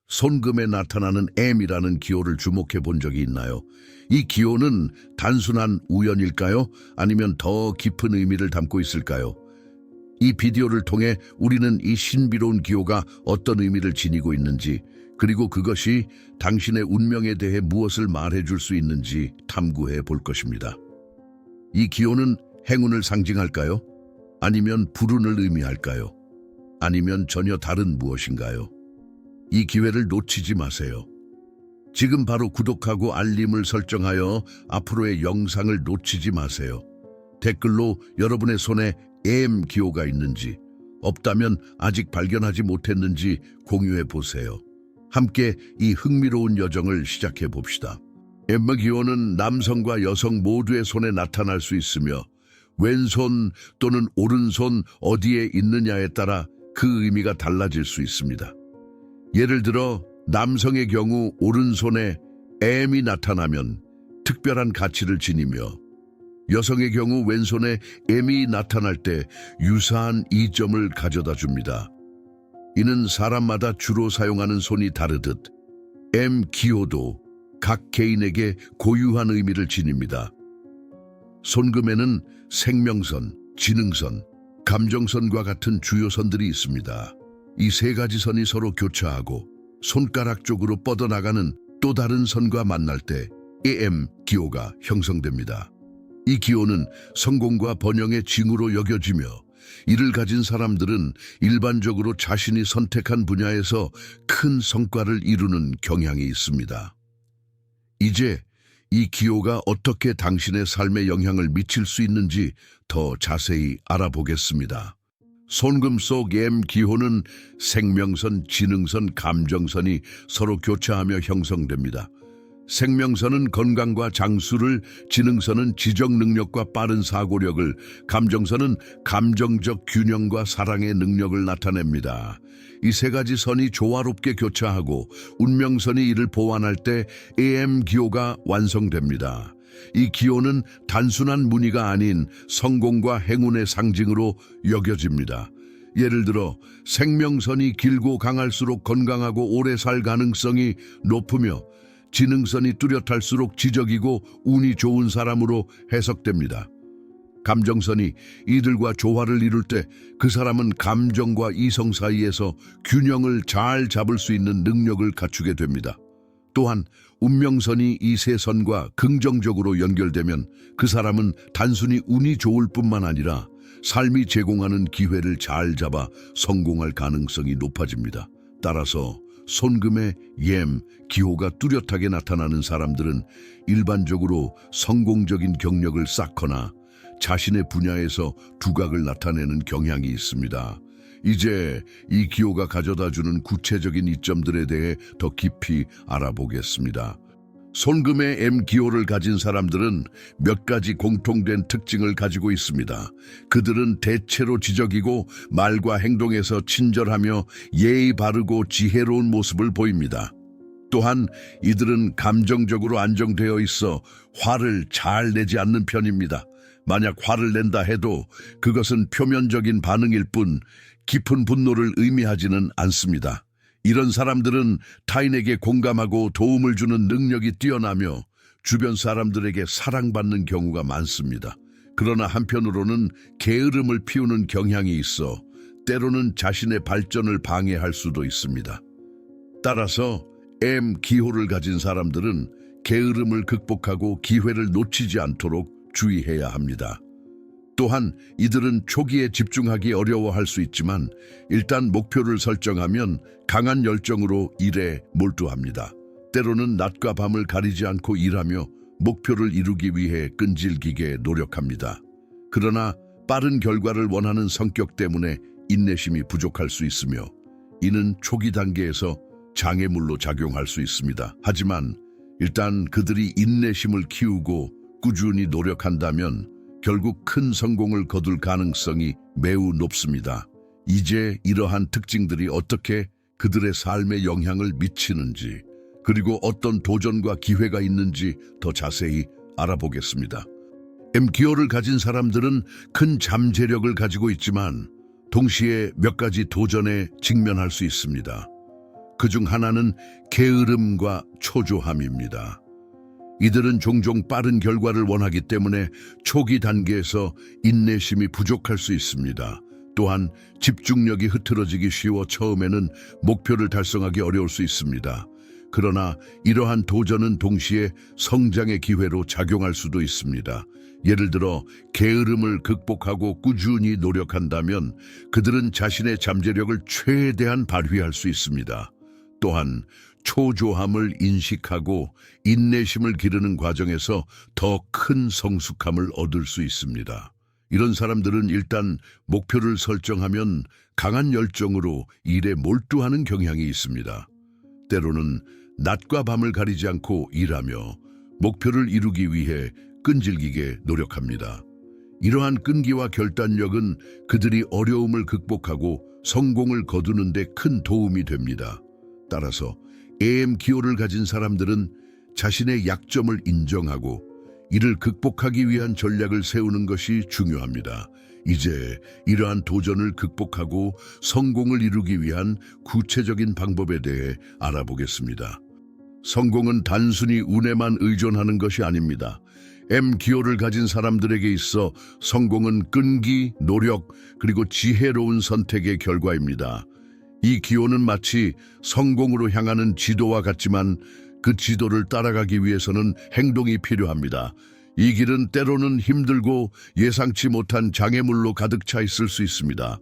손금에 나타나는 M이라는 기호를 주목해 본 적이 있나요? 이 기호는 단순한 우연일까요? 아니면 더 깊은 의미를 담고 있을까요? 이 비디오를 통해 우리는 이 신비로운 기호가 어떤 의미를 지니고 있는지, 그리고 그것이 당신의 운명에 대해 무엇을 말해줄 수 있는지 탐구해 볼 것입니다. 이 기호는 행운을 상징할까요? 아니면 불운을 의미할까요? 아니면 전혀 다른 무엇인가요? 이 기회를 놓치지 마세요. 지금 바로 구독하고 알림을 설정하여 앞으로의 영상을 놓치지 마세요. 댓글로 여러분의 손에 M 기호가 있는지, 없다면 아직 발견하지 못했는지 공유해 보세요. 함께 이 흥미로운 여정을 시작해 봅시다. M 기호는 남성과 여성 모두의 손에 나타날 수 있으며 왼손 또는 오른손 어디에 있느냐에 따라 그 의미가 달라질 수 있습니다. 예를 들어 남성의 경우 오른손에 M이 나타나면 특별한 가치를 지니며, 여성의 경우 왼손에 M이 나타날 때 유사한 이점을 가져다 줍니다. 이는 사람마다 주로 사용하는 손이 다르듯 M 기호도 각 개인에게 고유한 의미를 지닙니다. 손금에는 생명선, 지능선, 감정선과 같은 주요 선들이 있습니다. 이 세 가지 선이 서로 교차하고 손가락 쪽으로 뻗어나가는 또 다른 선과 만날 때 AM 기호가 형성됩니다. 이 기호는 성공과 번영의 징후로 여겨지며, 이를 가진 사람들은 일반적으로 자신이 선택한 분야에서 큰 성과를 이루는 경향이 있습니다. 이제 이 기호가 어떻게 당신의 삶에 영향을 미칠 수 있는지 더 자세히 알아보겠습니다. 손금 속 M 기호는 생명선, 지능선, 감정선이 서로 교차하며 형성됩니다. 생명선은 건강과 장수를, 지능선은 지적 능력과 빠른 사고력을, 감정선은 감정적 균형과 사랑의 능력을 나타냅니다. 이 세 가지 선이 조화롭게 교차하고 운명선이 이를 보완할 때 AM 기호가 완성됩니다. 이 기호는 단순한 무늬가 아닌 성공과 행운의 상징으로 여겨집니다. 예를 들어 생명선이 길고 강할수록 건강하고 오래 살 가능성이 높으며, 지능선이 뚜렷할수록 지적이고 운이 좋은 사람으로 해석됩니다. 감정선이 이들과 조화를 이룰 때 그 사람은 감정과 이성 사이에서 균형을 잘 잡을 수 있는 능력을 갖추게 됩니다. 또한 운명선이 이 세 선과 긍정적으로 연결되면 그 사람은 단순히 운이 좋을 뿐만 아니라 삶이 제공하는 기회를 잘 잡아 성공할 가능성이 높아집니다. 따라서 손금의 M 기호가 뚜렷하게 나타나는 사람들은 일반적으로 성공적인 경력을 쌓거나 자신의 분야에서 두각을 나타내는 경향이 있습니다. 이제 이 기호가 가져다주는 구체적인 이점들에 대해 더 깊이 알아보겠습니다. 손금의 M 기호를 가진 사람들은 몇 가지 공통된 특징을 가지고 있습니다. 그들은 대체로 지적이고 말과 행동에서 친절하며 예의 바르고 지혜로운 모습을 보입니다. 또한 이들은 감정적으로 안정되어 있어 화를 잘 내지 않는 편입니다. 만약 화를 낸다 해도 그것은 표면적인 반응일 뿐 깊은 분노를 의미하지는 않습니다. 이런 사람들은 타인에게 공감하고 도움을 주는 능력이 뛰어나며 주변 사람들에게 사랑받는 경우가 많습니다. 그러나 한편으로는 게으름을 피우는 경향이 있어 때로는 자신의 발전을 방해할 수도 있습니다. 따라서 M 기호를 가진 사람들은 게으름을 극복하고 기회를 놓치지 않도록 주의해야 합니다. 또한 이들은 초기에 집중하기 어려워할 수 있지만 일단 목표를 설정하면 강한 열정으로 일에 몰두합니다. 때로는 낮과 밤을 가리지 않고 일하며 목표를 이루기 위해 끈질기게 노력합니다. 그러나 빠른 결과를 원하는 성격 때문에 인내심이 부족할 수 있으며, 이는 초기 단계에서 장애물로 작용할 수 있습니다. 하지만 일단 그들이 인내심을 키우고 꾸준히 노력한다면 결국 큰 성공을 거둘 가능성이 매우 높습니다. 이제 이러한 특징들이 어떻게 그들의 삶에 영향을 미치는지, 그리고 어떤 도전과 기회가 있는지 더 자세히 알아보겠습니다. M 기호를 가진 사람들은 큰 잠재력을 가지고 있지만 동시에 몇 가지 도전에 직면할 수 있습니다. 그중 하나는 게으름과 초조함입니다. 이들은 종종 빠른 결과를 원하기 때문에 초기 단계에서 인내심이 부족할 수 있습니다. 또한 집중력이 흐트러지기 쉬워 처음에는 목표를 달성하기 어려울 수 있습니다. 그러나 이러한 도전은 동시에 성장의 기회로 작용할 수도 있습니다. 예를 들어 게으름을 극복하고 꾸준히 노력한다면 그들은 자신의 잠재력을 최대한 발휘할 수 있습니다. 또한 초조함을 인식하고 인내심을 기르는 과정에서 더 큰 성숙함을 얻을 수 있습니다. 이런 사람들은 일단 목표를 설정하면 강한 열정으로 일에 몰두하는 경향이 있습니다. 때로는 낮과 밤을 가리지 않고 일하며 목표를 이루기 위해 끈질기게 노력합니다. 이러한 끈기와 결단력은 그들이 어려움을 극복하고 성공을 거두는 데 큰 도움이 됩니다. 따라서 AM 기호를 가진 사람들은 자신의 약점을 인정하고 이를 극복하기 위한 전략을 세우는 것이 중요합니다. 이제 이러한 도전을 극복하고 성공을 이루기 위한 구체적인 방법에 대해 알아보겠습니다. 성공은 단순히 운에만 의존하는 것이 아닙니다. M 기호를 가진 사람들에게 있어 성공은 끈기, 노력, 그리고 지혜로운 선택의 결과입니다. 이 기호는 마치 성공으로 향하는 지도와 같지만 그 지도를 따라가기 위해서는 행동이 필요합니다. 이 길은 때로는 힘들고 예상치 못한 장애물로 가득 차 있을 수 있습니다.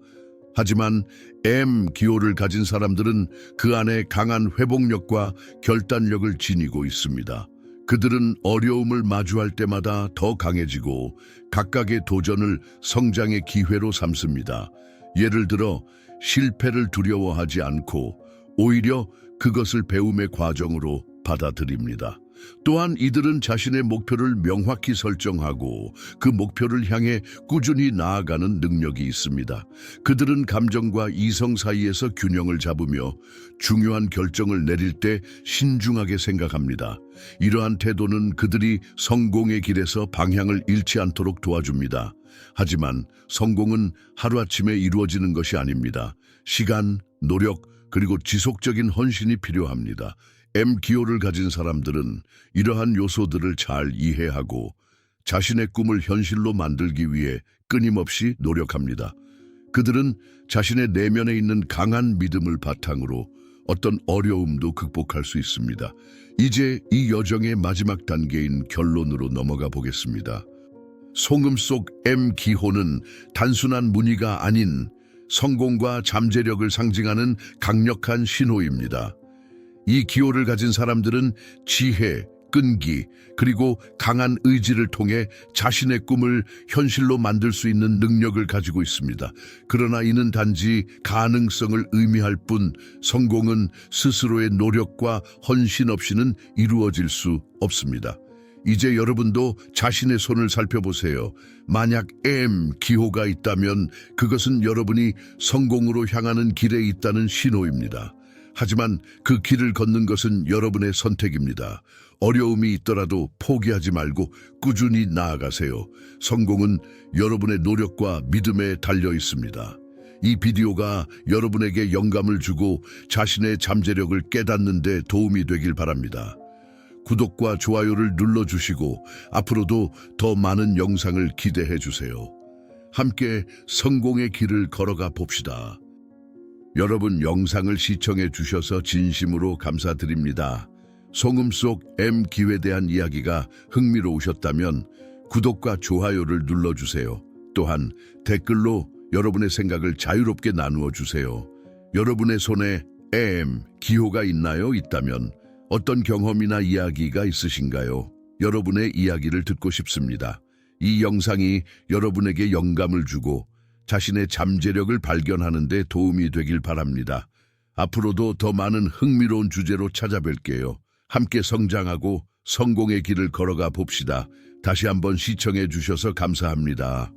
하지만 M 기호를 가진 사람들은 그 안에 강한 회복력과 결단력을 지니고 있습니다. 그들은 어려움을 마주할 때마다 더 강해지고 각각의 도전을 성장의 기회로 삼습니다. 예를 들어 실패를 두려워하지 않고 오히려 그것을 배움의 과정으로 받아들입니다. 또한 이들은 자신의 목표를 명확히 설정하고 그 목표를 향해 꾸준히 나아가는 능력이 있습니다. 그들은 감정과 이성 사이에서 균형을 잡으며 중요한 결정을 내릴 때 신중하게 생각합니다. 이러한 태도는 그들이 성공의 길에서 방향을 잃지 않도록 도와줍니다. 하지만 성공은 하루아침에 이루어지는 것이 아닙니다. 시간, 노력, 그리고 지속적인 헌신이 필요합니다. M 기호를 가진 사람들은 이러한 요소들을 잘 이해하고 자신의 꿈을 현실로 만들기 위해 끊임없이 노력합니다. 그들은 자신의 내면에 있는 강한 믿음을 바탕으로 어떤 어려움도 극복할 수 있습니다. 이제 이 여정의 마지막 단계인 결론으로 넘어가 보겠습니다. 송음 속 M 기호는 단순한 무늬가 아닌 성공과 잠재력을 상징하는 강력한 신호입니다. 이 기호를 가진 사람들은 지혜, 끈기, 그리고 강한 의지를 통해 자신의 꿈을 현실로 만들 수 있는 능력을 가지고 있습니다. 그러나 이는 단지 가능성을 의미할 뿐 성공은 스스로의 노력과 헌신 없이는 이루어질 수 없습니다. 이제 여러분도 자신의 손을 살펴보세요. 만약 M 기호가 있다면 그것은 여러분이 성공으로 향하는 길에 있다는 신호입니다. 하지만 그 길을 걷는 것은 여러분의 선택입니다. 어려움이 있더라도 포기하지 말고 꾸준히 나아가세요. 성공은 여러분의 노력과 믿음에 달려 있습니다. 이 비디오가 여러분에게 영감을 주고 자신의 잠재력을 깨닫는 데 도움이 되길 바랍니다. 구독과 좋아요를 눌러주시고 앞으로도 더 많은 영상을 기대해 주세요. 함께 성공의 길을 걸어가 봅시다. 여러분 영상을 시청해 주셔서 진심으로 감사드립니다. 송음 속 M 기호에 대한 이야기가 흥미로우셨다면 구독과 좋아요를 눌러주세요. 또한 댓글로 여러분의 생각을 자유롭게 나누어 주세요. 여러분의 손에 M 기호가 있나요? 있다면 어떤 경험이나 이야기가 있으신가요? 여러분의 이야기를 듣고 싶습니다. 이 영상이 여러분에게 영감을 주고 자신의 잠재력을 발견하는 데 도움이 되길 바랍니다. 앞으로도 더 많은 흥미로운 주제로 찾아뵐게요. 함께 성장하고 성공의 길을 걸어가 봅시다. 다시 한번 시청해 주셔서 감사합니다.